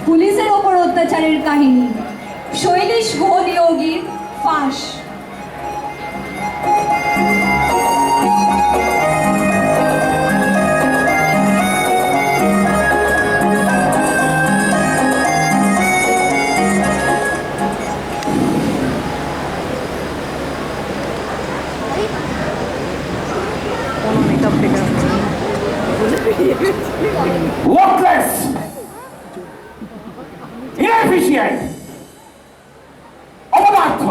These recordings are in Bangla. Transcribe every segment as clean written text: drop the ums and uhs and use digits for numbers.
পুলিশের ওপর অত্যাচারের কাহিনী, শৈলেশ ঘোষ নিয়োগীর ফাঁস। Worthless, inefficient, অপদার্থ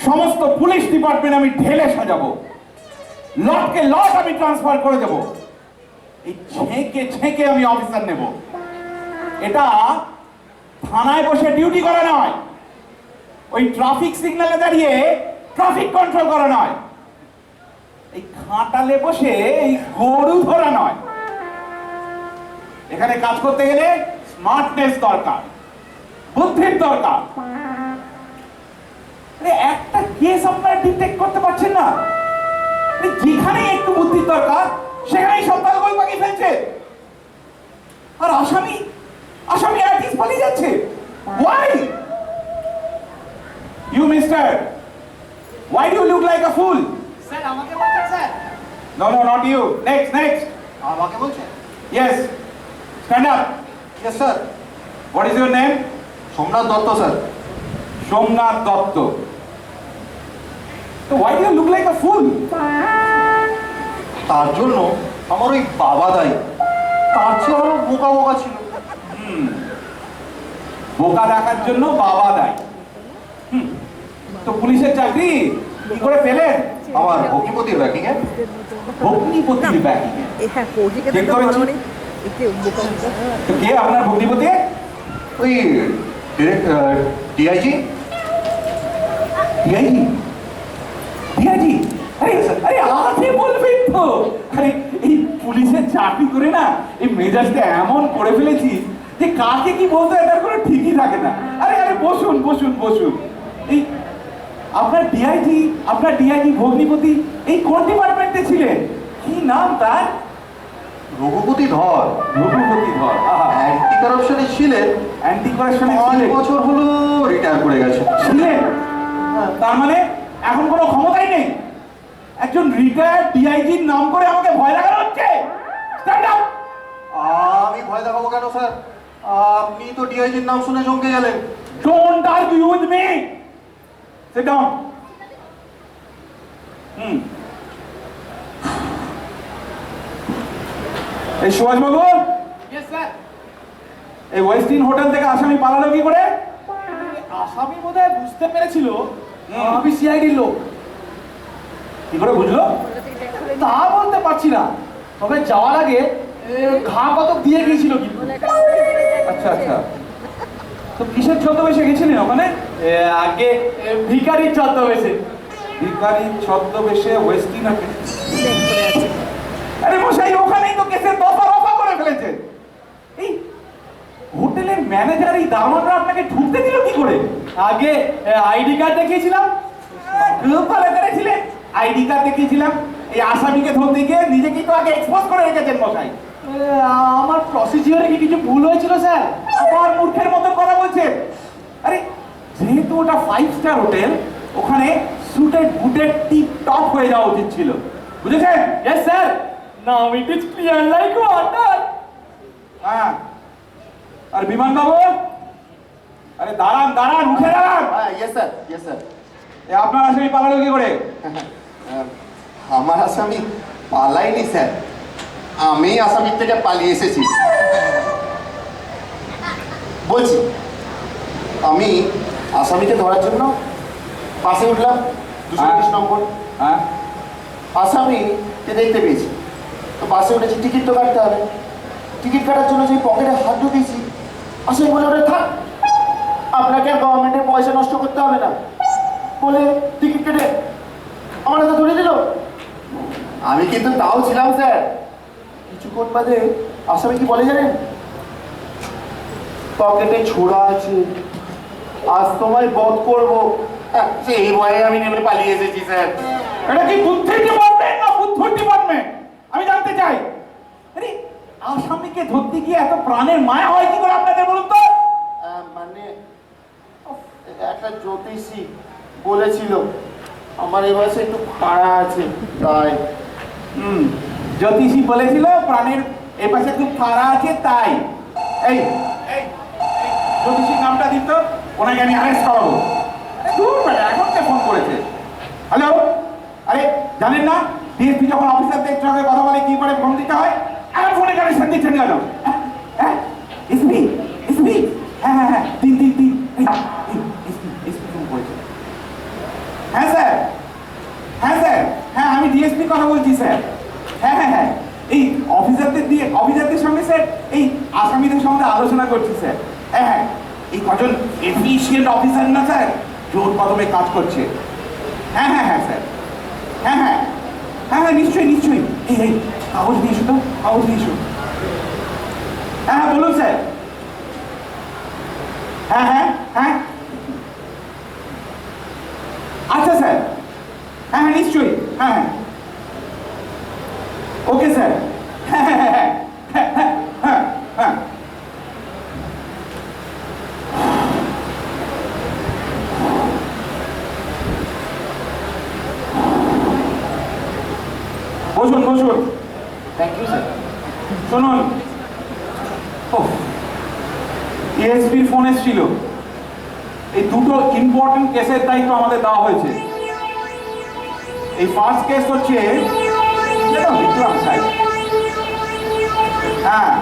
সমস্ত পুলিশ ডিপার্টমেন্ট আমি ঢেলে সাজাবো, লটকে লট আমি ট্রান্সফার করে দেবো, এই ছেঁকে ছেঁকে আমি অফিসার নেব। এটা থানায় বসে ডিউটি করা নয়, ওই ট্রাফিক সিগন্যালে দাঁড়িয়ে ট্রাফিক কন্ট্রোল করা নয়, এই খাটালে বসে এই গরু ধরা নয়। এখানে কাজ করতে গেলে স্মার্টনেস দরকার, বুদ্ধির দরকার। একটা কেস আপনারা ডিটেক্ট করতে পারছেন না, যেখানে একটু বুদ্ধির দরকার সেখানেই সব তালগোল পাকিয়ে ফেলছে। আর আসামি আসামি আর্টিস্ট পালিয়ে যাচ্ছে। Why? You mister, why do you look like a fool? Sir আমাকে বলছেন sir? No, not you. Next. আমাকে বলছেন? Yes. Stand up. Yes sir. What is your name? Somnath Dutta sir. Somnath Dutta. So why do you look like a fool? তার জন্য আমার ওই বাবা দায়ী, তার চেয়ে আরো বোকা বোকা ছিল। বোকা রাখার জন্য বাবা দায়ী। তো পুলিশের চাকরি কি করে পেলেন? আমার ভগ্নিপতির ব্যাকিং এ। ভগ্নিপতির ব্যাকিং এ? ঠিক করেছি। তো কে আপনার ভগ্নিপতি? ওই ডিআইজি। ডিআইজি? আরে আজে বলবেন তো। আরে এই পুলিশের চাকরি করে না এই মেজাজটা এমন করে ফেলেছি যে কাকে কি বলতে এটার কোনো ঠিকই থাকে না। আরে বসুন। এই আপনার ডিআইজি ভগ্নিপতি এই কোন ডিপার্টমেন্টে ছিলেন? কি নাম তার? রঘুপতি ধর। অ্যান্টি কারাপশনে ছিলেন। অ্যান্টি কারাপশনে 5 বছর হলো রিটায়ার করে গেছে। ছিলেন? তার মানে এখন কোনো ক্ষমতাই নেই? একজন রিটায়ার্ড ডিআইজির নাম করে আমাকে ভয় দেখানো হচ্ছে। Stand up. আমি ভয় দেখাবো কেন স্যার? আপনি তো ডিআইজির নাম শুনে চমকে গেলেন। Don't argue with me. Sit down. এই সুভাষ বাবু, Yes, sir. এই ওয়েস্টিন হোটেল থেকে আসামি পালালো কি করে? আসামি বোধহয় বুঝতে পেরেছিল আমি সিআইডির লোক। কি করে বুঝলো? তা বলতে পারছি না, তবে যাওয়ার আগে ঘা কতক দিয়ে গিয়েছিল কি। আচ্ছা। তো কিসের ছদ্মবেশে গেছিলেন ওখানে? আগে ভিখারির ছদ্মবেশে। ভিখারির ছদ্মবেশে ওয়েস্টিন হোটেল? আরে মশাই, ওখানেই তো কেসের দফা করে ফেলেছে। এই হোটেলের ম্যানেজার এই দারোয়ানরা আপনাকে ঢুকতে দিল কি করে? আগে আইডি কার্ড দেখিয়েছিলাম। খুব ভালো করেছিলেন, আইডি কার্ড দেখিয়েছিলাম। এই আসামিকে ধরতে গিয়ে নিজেকেই তো আগে এক্সপোজ করে রেখেছেন মশাই। আমার প্রসিজিওরে কি কিছু ভুল হয়েছিল স্যার? আবার মূর্খের মতো কথা বলছেন। আরে যেহেতু ওটা 5 স্টার হোটেল, ওখানে সুটেড বুটেড টিপ টপ হয়ে যাওয়া উচিত ছিল, বুঝেছেন? Yes sir. Now it is clear like water. হ্যাঁ। আর বিমান বাবু, আরে দাঁড়ান, উঠে দাঁড়ান। Yes sir. এ আপনার আসামি পালালো কি করে? আমার আসামি পালাইনি স্যার, আমি আসামির থেকে পালিয়ে এসেছি। বলছি, আমি আসামিকে ধরার জন্য পাশে উঠলাম 220 নম্বর। হ্যাঁ। আসামিকে দেখতে পেয়েছি, তো বাসে উঠেছি, টিকিট তো কাটতে হবে। টিকিট কাটার জন্য যে পকেটে হাত ঢুকেছি, আসামি বলে ওটা থাক, আপনাকে আর গভর্নমেন্টের পয়সা নষ্ট করতে হবে না বলে টিকিট কেটে আমার হাতে ধরে দিল। আমি কিন্তু তাও ছিলাম স্যার। কিছুক্ষণ বাদে আসামি কি বলে জানেন? পকেটে ছোড়া আছে, আজ তোমায় বধ করবো। সেই ভয়ে আমি নেমে পালিয়ে এসেছি স্যার। এটা কি বুদ্ধির ডিপার্টমেন্ট না বুদ্ধুর ডিপার্টমেন্ট? আমি জানতে চাই। আরে আসামিকে ধরতে কি এত প্রাণের মায়া হয় কি করে আপনাদের বলুন তো? মানে একটা জ্যোতিষী বলেছিল আমার এই বয়সে একটু খাড়া আছে, তাই। জ্যোতিষী বলেছিল প্রাণের এ পাশে খুব খাড়া আছে, তাই। এই এই জ্যোতিষীর নামটা দিত, ওনাকে আমি অ্যারেস্ট করাবো। দূর বেটা, এখন কে ফোন করেছে? হ্যালো, আরে জানেন না ডিএসপি যখন অফিসারদের সঙ্গে কথা বলে কি করে ফোন দিতে হয়? আমার ফোনে কানেকশন দিচ্ছেন কেন? হ্যাঁ এসপি, এসপি, হ্যাঁ হ্যাঁ হ্যাঁ, তিন তিন তিন, এসপি ফোন করেছে। হ্যাঁ স্যার, হ্যাঁ স্যার, হ্যাঁ আমি ডিএসপি কথা বলছি স্যার। হ্যাঁ হ্যাঁ হ্যাঁ, এই অফিসারদের সঙ্গে স্যার এই আসামিদের সঙ্গে আলোচনা করছি স্যার। হ্যাঁ হ্যাঁ, এই কজন এফিশিয়েন্ট অফিসার না স্যার, জোর কদমে কাজ করছে। হ্যাঁ হ্যাঁ হ্যাঁ স্যার, হ্যাঁ হ্যাঁ হ্যাঁ হ্যাঁ, নিশ্চয়ই নিশ্চয়ই। এই এই কাগজ দিয়ে এসো তো, কাগজ দিয়ে এসো। হ্যাঁ হ্যাঁ বলুন স্যার। হ্যাঁ হ্যাঁ হ্যাঁ, আচ্ছা স্যার, হ্যাঁ হ্যাঁ নিশ্চয়ই, হ্যাঁ হ্যাঁ, ওকে স্যার। হ্যাঁ হ্যাঁ হ্যাঁ হ্যাঁ হ্যাঁ হ্যাঁ হ্যাঁ, বসুন বসুন। Thank you sir. শুনুন, এএসপির ফোন এসেছিল, এই দুটো ইম্পর্টেন্ট কেসের দায়িত্ব আমাদের দেওয়া হয়েছে। এই ফার্স্ট কেস হচ্ছে বিক্রম সাহেব, হ্যাঁ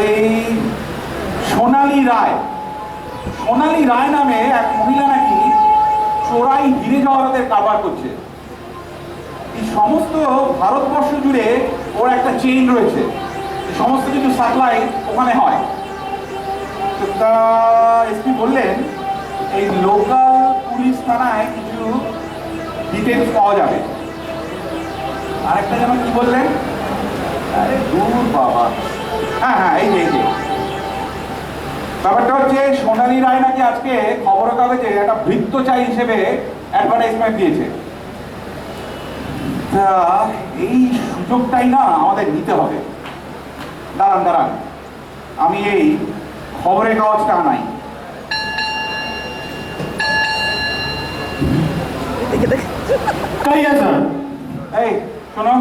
এই সোনালী রায়, সোনালী রায় নামে এক মহিলা নাকি চোরাই হিরে জওয়ারাতের কারবার করছে। এই সমস্ত ভারতবর্ষ জুড়ে ওর একটা চেইন রয়েছে, সমস্ত কিছু সাপ্লাই ওখানে হয়। তো তা এসপি বললেন এই লোকাল পুলিশ থানায় কিছু ডিটেলস পাওয়া যাবে। আরেকটা যেন কি বললেন, আরে দূর বাবা, হ্যাঁ হ্যাঁ এই যে ব্যাপারটা হচ্ছে সোনালী রায় নাকি আজকে খবরের কাগজে একটা ভৃত্যচারী হিসেবে অ্যাডভার্টাইজমেন্ট দিয়েছে। তা এই সুযোগটাই না আমাদের নিতে হবে। দাঁড়ান দাঁড়ান, আমি এই খবরের কাগজটা আনাই। এই শোনো,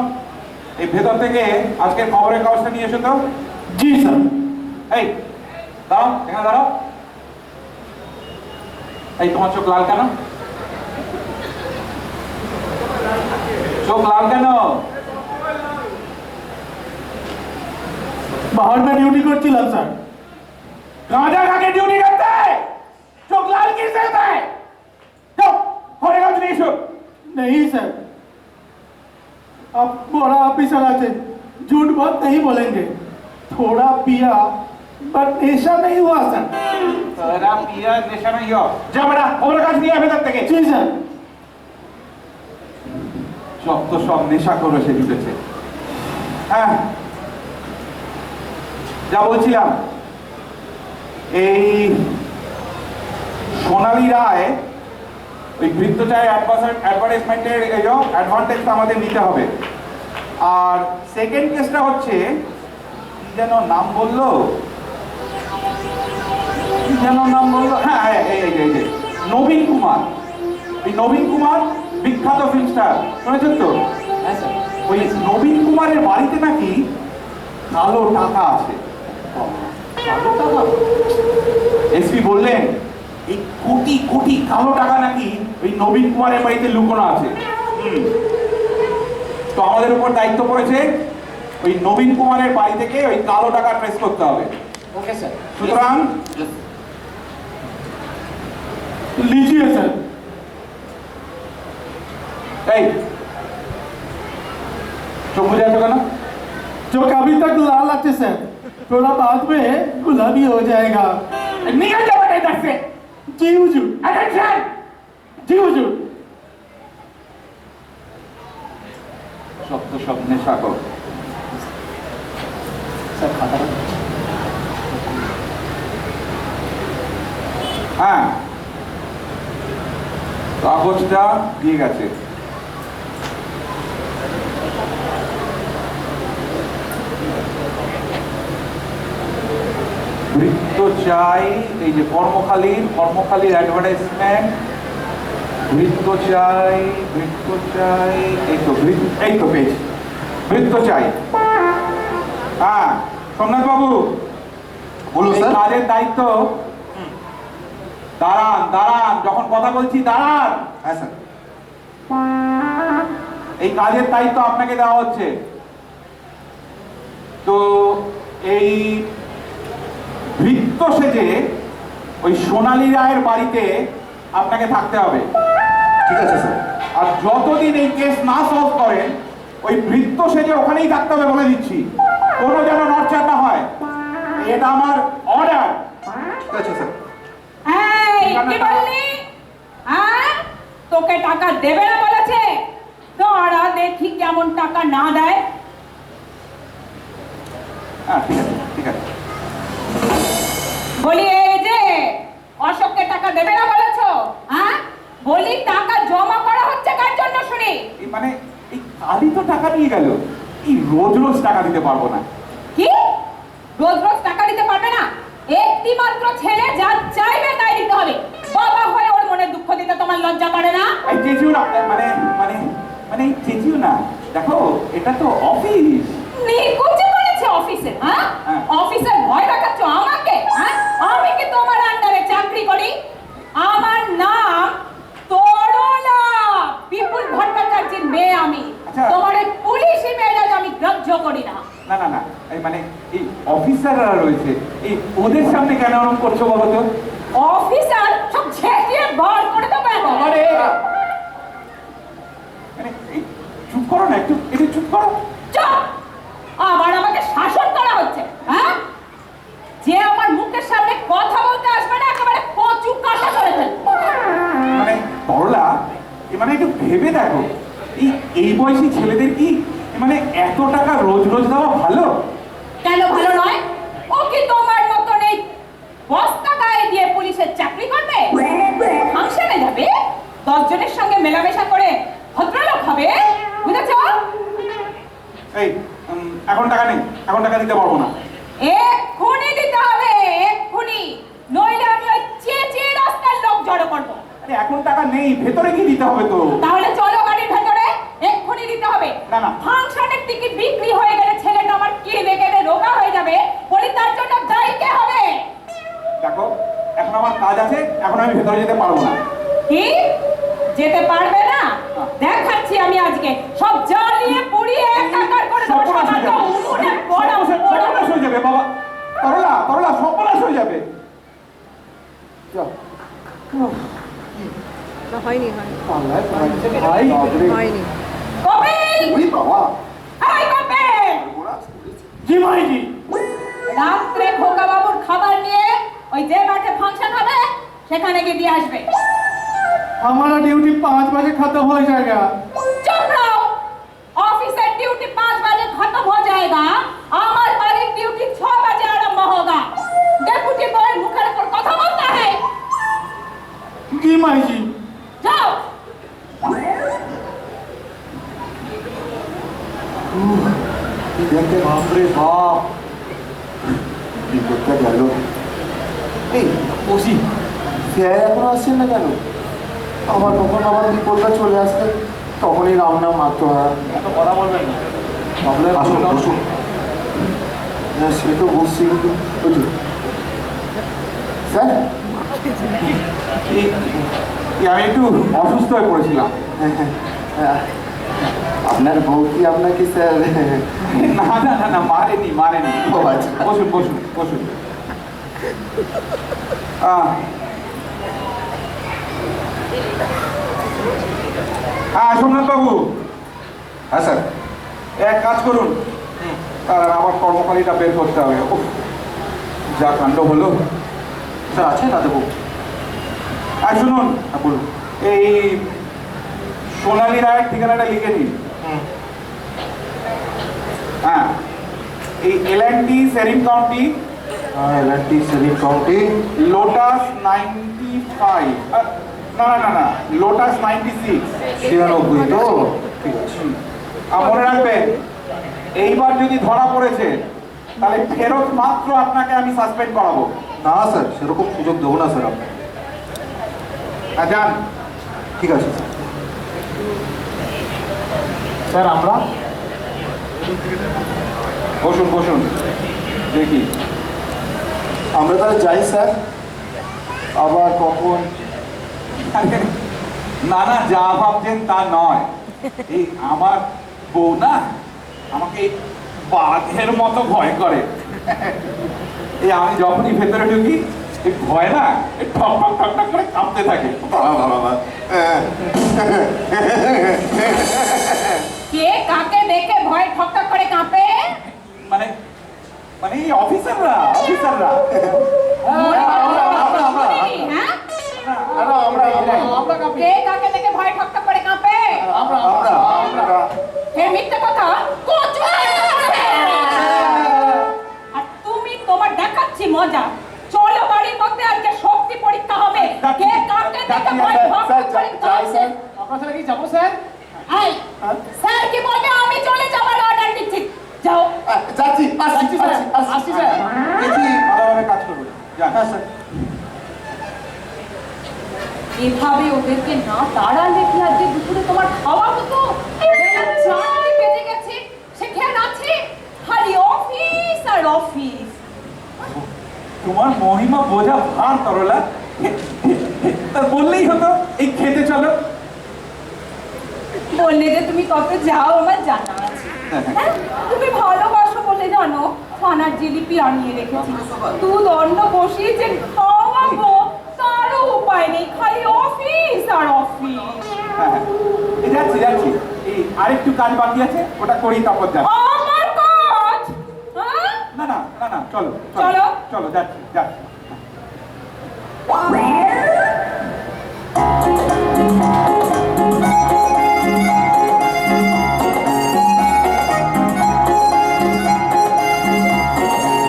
এই ভেতর থেকে আজকের খবরের কাগজটা নিয়ে এসো তো। জি স্যার। এই দাঁড়াও, এখানে দাঁড়াও। এই তোমার চোখ লাল কেন? চোখ লাল কেন? बाहर में ड्यूटी করছিলাম স্যার। गांजा खा के ड्यूटी करता है, चोख लाल किससे होता है? जाओ खबरेर कागज নিয়ে এসো। नहीं सर, आप बड़ा ऑफिसर आते, झूठ बात नहीं बोलेंगे। थोड़ा पिया बट ऐसा नहीं हुआ सर। তোরা পিয়া নেশা নাই হো, যা বেটা খবরের কাগজ নিয়ে ভেতর থেকে। जी सर। যত সব নেশা করে সে জুটেছে। হ্যাঁ যা বলছিলাম, এই সোনালী রায় ওই বৃত্তচায় অ্যাডভার্টাইজমেন্টের অ্যাডভান্টেজটা আমাদের নিতে হবে। আর সেকেন্ড কেসটা হচ্ছে কি যেন নাম বললো, কি যেন নাম বললো, হ্যাঁ এই যে নবীন কুমার। এই নবীন কুমার বিখ্যাত ফিল্ম স্টার, শুনেছেন তো? হ্যাঁ স্যার। ওই নবীন কুমারের বাড়িতে নাকি কালো টাকা আছে। এসপি বললেন এই কোটি কোটি কালো টাকা নাকি ওই নবীন কুমারের বাড়িতে লুকোনো আছে। তো আমাদের উপর দায়িত্ব পড়েছে ওই নবীন কুমারের বাড়ি থেকে ওই কালো টাকা ট্রেস করতে হবে। Okay sir. সুতরাং लीजिए सर। এই চোখ বুঝে আছো কেন? जो अभी तक लाल आते सर, थोड़ा बाद में गुलाबी हो जाएगा। निकल जाओ बेटा इधर से। जी हुजूर। अटेंशन। जी हुजूर। সব নেশা করো। স্যার খাতাটা। হ্যাঁ কাগজটা দিয়ে গেছে। বৃত্ত চাই, এই যে কর্মখালির অ্যাডভার্টাইজমেন্ট, বৃত্ত চাই, এই তো পেয়েছি, বৃত্ত চাই। হ্যাঁ সোমনাথ বাবু বলুন এই স্যার। কাজের দায়িত্ব, দাঁড়ান, যখন কথা বলছি দাঁড়ান। হ্যাঁ স্যার। এই কাজের দায়িত্ব আপনাকে দেওয়া হচ্ছে। তো এই বৃত্ত সেজে ওই সোনালী রায়ের বাড়িতে আপনাকে থাকতে হবে। ঠিক আছে স্যার। আর যতদিন এই কেস না সলভ করেন ওই বৃত্ত সেজে ওখানেই থাকতে হবে বলে দিচ্ছি, কোনো যেন নড়চড় না হয়। এটা আমার অর্ডার। ঠিক আছে স্যার। এই কি বললি? হ্যাঁ, তোকে টাকা দেবে না বলেছে? দাঁড়া দেখি কেমন টাকা না দেয়। হ্যাঁ ঠিক আছে। বলি এই যে অশোককে টাকা দেবে না বলেছো? হ্যাঁ, বলি টাকা জমা করা হচ্ছে কার জন্য শুনি? এই মানে এই কালই তো টাকা নিয়ে গেল, এই রোজ টাকা দিতে পারবো না। কি রোজ রোজ টাকা দিতে পারবে না? একটি মাত্র ছেলে যা চাইবে তাই দিতে হবে। বাবা হয়ে ওর মনে দুঃখ দিতে তোমার লজ্জা করে না? এই চেঁচিও না, মানে এই চেঁচিও না। দেখো এটা তো অফিস। নিকুচি করেছে অফিসে? হ্যাঁ, হ্যাঁ। অফিসের ভয় দেখাচ্ছ আমাকে? হ্যাঁ, আমি কি তোমার আন্ডারে চাকরি করি? আমার নাম তরলা, বিপুল ভট্টাচার্যের মেয়ে আমি। আচ্ছা। তোমার এই পুলিশি মেয়েরাজ আমি গ্রাহ্য করি না। না এই মানে এই অফিসাররা রয়েছে, এই ওদের সামনে কেন ওরকম করছো বলো তো? অফিসার সব ঝেঁটিয়ে বার করে দেবো একেবারে। মানে এই চুপ করো না, একটু চুপ করো। চুপ! আবার আমাকে শাসন করা হচ্ছে? হ্যাঁ, যে আমার মুখের সামনে কথা বলতে আসবে না একেবারে কচু কাটা করে ফেলবো। মানে তরলা, মানে একটু ভেবে দেখো, এই বয়সী ছেলেদের কি মানে এত টাকা রোজ দেওয়া ভালো? কেন ভালো নয়? ও কি তোমার মতন এই বস্তা গায়ে দিয়ে পুলিশের চাকরি করবে? ফাংশনে যাবে, 10 জনের সঙ্গে মেলামেশা করে ভদ্রলোক হবে, বুঝেছ? এই এখন টাকা নেই, এখন টাকা দিতে পারবো না। এক্ষুনি দিতে হবে, এক্ষুনি, নইলে আমি ওই চেঁচিয়ে রাস্তার লোক জড়ো করবো। আরে এখন টাকা নেই, ভেতরে কি দিতে হবে তো? তাহলে চলো গাড়ির ভেতরে, এক্ষুনি দিতে হবে। না। ফাংশনের টিকিট বিক্রি হয়ে গেলে ছেলেটা আমার কেঁদে কেঁদে রোগা হয়ে যাবে, বলি তার জন্য দায়ী কে হবে? দেখো এখন আমার কাজ আছে, এখন আমি ভেতরে যেতে পারবো না। কি যেতে পারবে না? দেখাচ্ছি আমি আজকে সব জ্বালিয়ে পুড়িয়ে একাকার করে দেবো। সর্বনাশ হয়ে যাবে। সমাজটা উনুনে পোড়া সর্বনাশ হয়ে যাবে বাবা। তরলা সর্বনাশ হয়ে যাবে। হয়নি ভাই হয়নি। কপিল! ওই বাবা। এই কপিল! জি ভাইজি। রাত্রে খোকা বাবুর খাবার নিয়ে ওই যে মাঠে ফাংশন হবে সেখানে গিয়ে দিয়ে আসবে। हमारा ड्यूटी 5 बजे खत्म हो जाएगा। चुप रहो। ऑफिसर ड्यूटी 5 बजे खत्म हो जाएगा, हमार बारी ड्यूटी 6 बजे आरंभ होगा। डेप्यूटी बॉय मुखर पर कथा बोलता है। जी माई जी। जाओ। দেখতে বাপরে বাপ, বিপদটা গেল। এই ওসি স্যার এখনো আসছেন না কেন? আবার কখন আবার বিপদটা চলে আসবে, তখনই রাম নাম মারতে হয়। এত কথা বলবেন না। আসুন বসুন। হ্যাঁ সে তো বসছি, কিন্তু ওই যে, স্যার আমি একটু অসুস্থ হয়ে পড়েছিলাম। আপনার বউ কি আপনাকে স্যার? না মারেনি। ও আচ্ছা। বসুন। সোমনাথ বাবু। হ্যাঁ স্যার। এক কাজ করুন, তার আমার কর্মখালিটা বের করতে হবে। উফ, যা কাণ্ড হলো। স্যার আছে না দেবো? আর শুনুন, হ্যাঁ বলুন। এই সোনালী রায়ের ঠিকানাটা লিখে নিন। হ্যাঁ, এই L&T সেরিং county, L&T selling county, lotus 95, না লোটাস 96। 96 তো? ঠিক আছে। আর মনে রাখবেন, এইবার যদি ধরা পড়েছে তাহলে ফেরত মাত্র আপনাকে আমি সাসপেন্ড করাবো। না স্যার, সেরকম সুযোগ দেবো না স্যার আপনাকে। হ্যাঁ যান। ঠিক আছে স্যার। স্যার আমরা বসুন বসুন দেখি। আমরা তাহলে যাই স্যার, আবার কখন? না না, যা ভাবছেন তা নয়। এই আমার বউ না আমাকে বাঘের মতো ভয় করে। এই আমি যখনই ভেতরে ঢুকি এই ভয় না এই ঠক ঠক ঠক ঠক করে কাঁপতে থাকে। কে কাকে দেখে ভয় ঠকঠক করে কাঁপে? মানে মানে এই অফিসাররা। শুনিনি, হ্যাঁ? কে কাকে দেখে ভয় ঠকঠক করে কাঁপে? হে মিথ্যে কথা, কচু আর তুমি তোমার দেখাচ্ছি মজা। চলো বাড়ির মধ্যে আজকে শক্তি পরীক্ষা হবে। কে কাকে দেখে ভয় ঠকঠক করে কাঁপে? আপনার সাথে কি যাবো স্যার? এই, স্যার কি বলবে? আমি চলে যাবার অর্ডার দিচ্ছি। যাও। যাচ্ছি, আসছি স্যার, আসছি স্যার। ভালোভাবে কাজ করুন। যান। এভাবে ওদেরকে না তাড়ালে কি আজকে দুপুরে তোমার খাওয়া হতো? বেলা 4টে বেজে গেছে, সে খেয়াল আছে? খালি অফিস আর অফিস। তোমার মহিমা বোঝা ভার তরলা। তা বললেই হতো এই খেতে চলো। বললে যে তুমি কত যাও আমার জানা আছে। হ্যাঁ, তুমি ভালোবাসো বলে জানো ছানার জিলিপি আনিয়ে রেখেছি। দুধ অন্ন বসিয়ে যে খাওয়াবো তারও উপায় নেই, খালি অফিস আর অফিস। হ্যাঁ, এই যাচ্ছি যাচ্ছি। এই আরেকটু কাজ বাকি আছে, ওটা করেই তারপর যাচ্ছি। আমার কাজ? হ্যাঁ? না না না না, চলো চলো। চলো যাচ্ছি যাচ্ছি।